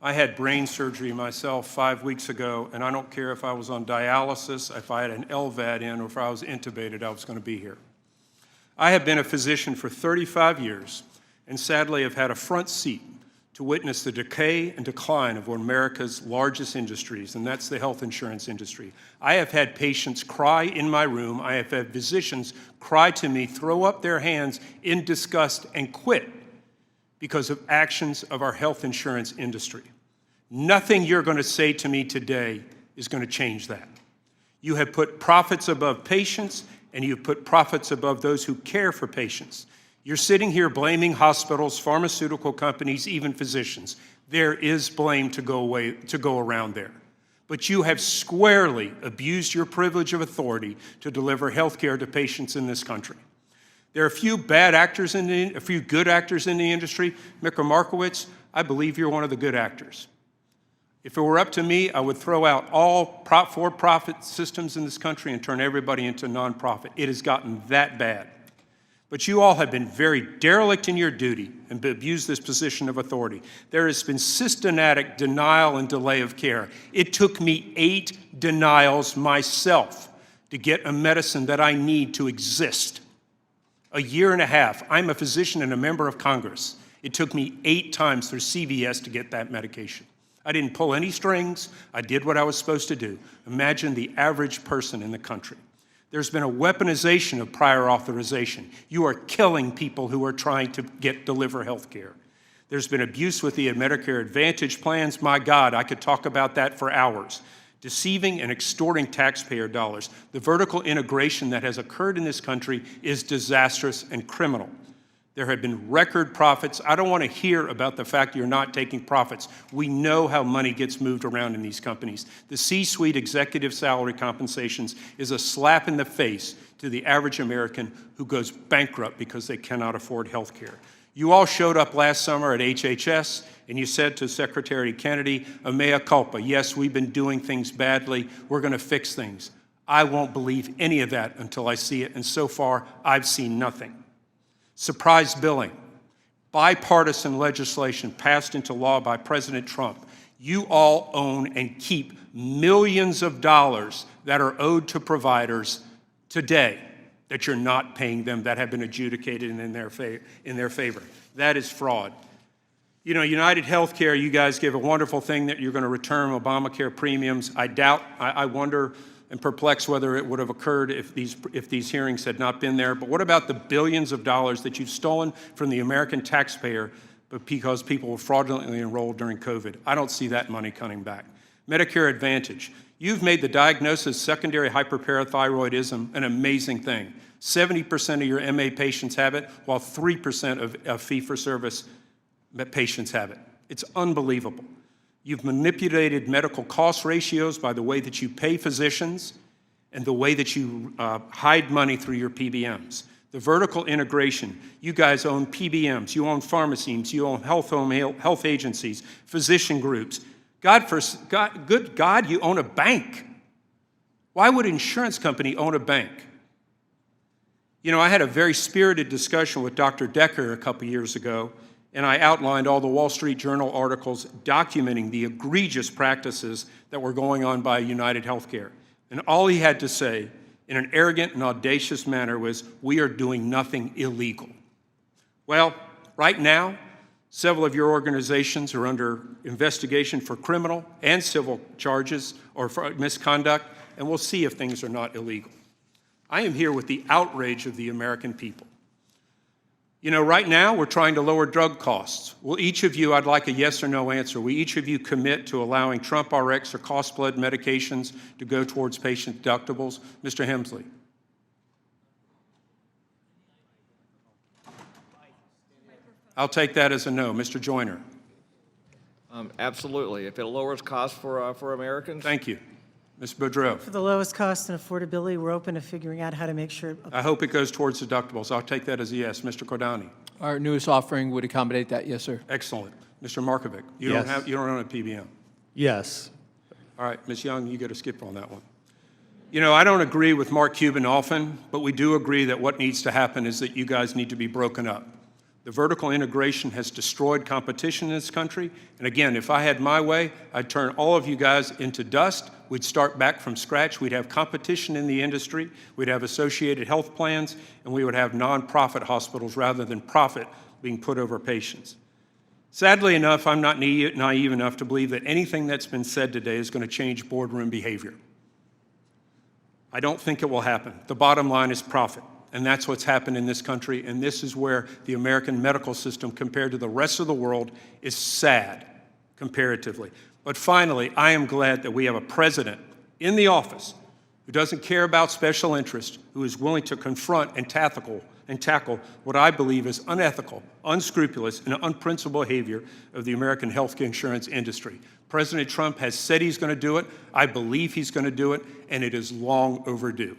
I had brain surgery myself 5 weeks ago, and I don't care if I was on dialysis, if I had an LVAD in, or if I was intubated, I was going to be here. I have been a physician for 35 years, and sadly have had a front seat to witness the decay and decline of one of America's largest industries, and that's the health insurance industry. I have had patients cry in my room. I have had physicians cry to me, throw up their hands in disgust, and quit because of actions of our health insurance industry. Nothing you're going to say to me today is going to change that. You have put profits above patients, and you've put profits above those who care for patients. You're sitting here blaming hospitals, pharmaceutical companies, even physicians. There is blame to go around there. But you have squarely abused your privilege of authority to deliver health care to patients in this country. There are a few good actors in the industry. Micra Markowitz, I believe you're one of the good actors. If it were up to me, I would throw out all for-profit systems in this country and turn everybody into nonprofit. It has gotten that bad. But you all have been very derelict in your duty and abused this position of authority. There has been systematic denial and delay of care. It took me 8 denials myself to get a medicine that I need to exist. A year and a half. I'm a physician and a member of Congress. It took me 8 times through CVS to get that medication. I didn't pull any strings. I did what I was supposed to do. Imagine the average person in the country. There's been a weaponization of prior authorization. You are killing people who are trying to deliver health care. There's been abuse with the Medicare Advantage plans. My God, I could talk about that for hours. Deceiving and extorting taxpayer dollars. The vertical integration that has occurred in this country is disastrous and criminal. There have been record profits. I don't want to hear about the fact you're not taking profits. We know how money gets moved around in these companies. The C-suite executive salary compensations is a slap in the face to the average American who goes bankrupt because they cannot afford health care. You all showed up last summer at HHS and you said to Secretary Kennedy, a mea culpa, yes, we've been doing things badly, we're going to fix things. I won't believe any of that until I see it, and so far I've seen nothing. Surprise billing, bipartisan legislation passed into law by President Trump. You all own and keep millions of dollars that are owed to providers today that you're not paying them, that have been adjudicated in their favor. That is fraud. You know, United Healthcare, you guys give a wonderful thing that you're going to return Obamacare premiums. I wonder and perplexed whether it would have occurred if these hearings had not been there. But what about the billions of dollars that you've stolen from the American taxpayer because people were fraudulently enrolled during COVID? I don't see that money coming back. Medicare Advantage. You've made the diagnosis secondary hyperparathyroidism an amazing thing. 70% of your MA patients have it, while 3% of fee-for-service patients have it. It's unbelievable. You've manipulated medical cost ratios by the way that you pay physicians and the way that you hide money through your PBMs. The vertical integration, you guys own PBMs, you own pharmacies, you own health agencies, physician groups. Good God, you own a bank. Why would an insurance company own a bank? You know, I had a very spirited discussion with Dr. Decker a couple years ago, and I outlined all the Wall Street Journal articles documenting the egregious practices that were going on by United Healthcare. And all he had to say, in an arrogant and audacious manner, was, "We are doing nothing illegal." Well, right now, several of your organizations are under investigation for criminal and civil charges or for misconduct, and we'll see if things are not illegal. I am here with the outrage of the American people. You know, right now, we're trying to lower drug costs. Will each of you, I'd like a yes or no answer, will each of you commit to allowing Trump RX or cost-blood medications to go towards patient deductibles? Mr. Hemsley. I'll take that as a no. Mr. Joyner. Absolutely. If it lowers costs for Americans. Thank you. Ms. Boudreau. For the lowest cost and affordability, we're open to figuring out how to make sure. I hope it goes towards deductibles. I'll take that as a yes. Mr. Cordani. Our newest offering would accommodate that, yes, sir. Excellent. Mr. Markovic, you Yes. don't own a PBM. Yes. All right, Ms. Young, you get a skip on that one. You know, I don't agree with Mark Cuban often, but we do agree that what needs to happen is that you guys need to be broken up. The vertical integration has destroyed competition in this country. And again, if I had my way, I'd turn all of you guys into dust. We'd start back from scratch. We'd have competition in the industry. We'd have associated health plans, and we would have nonprofit hospitals rather than profit being put over patients. Sadly enough, I'm not naive enough to believe that anything that's been said today is going to change boardroom behavior. I don't think it will happen. The bottom line is profit. And that's what's happened in this country, and this is where the American medical system, compared to the rest of the world, is sad, comparatively. But finally, I am glad that we have a president in the office who doesn't care about special interests, who is willing to confront and tackle what I believe is unethical, unscrupulous, and unprincipled behavior of the American health insurance industry. President Trump has said he's going to do it. I believe he's going to do it, and it is long overdue.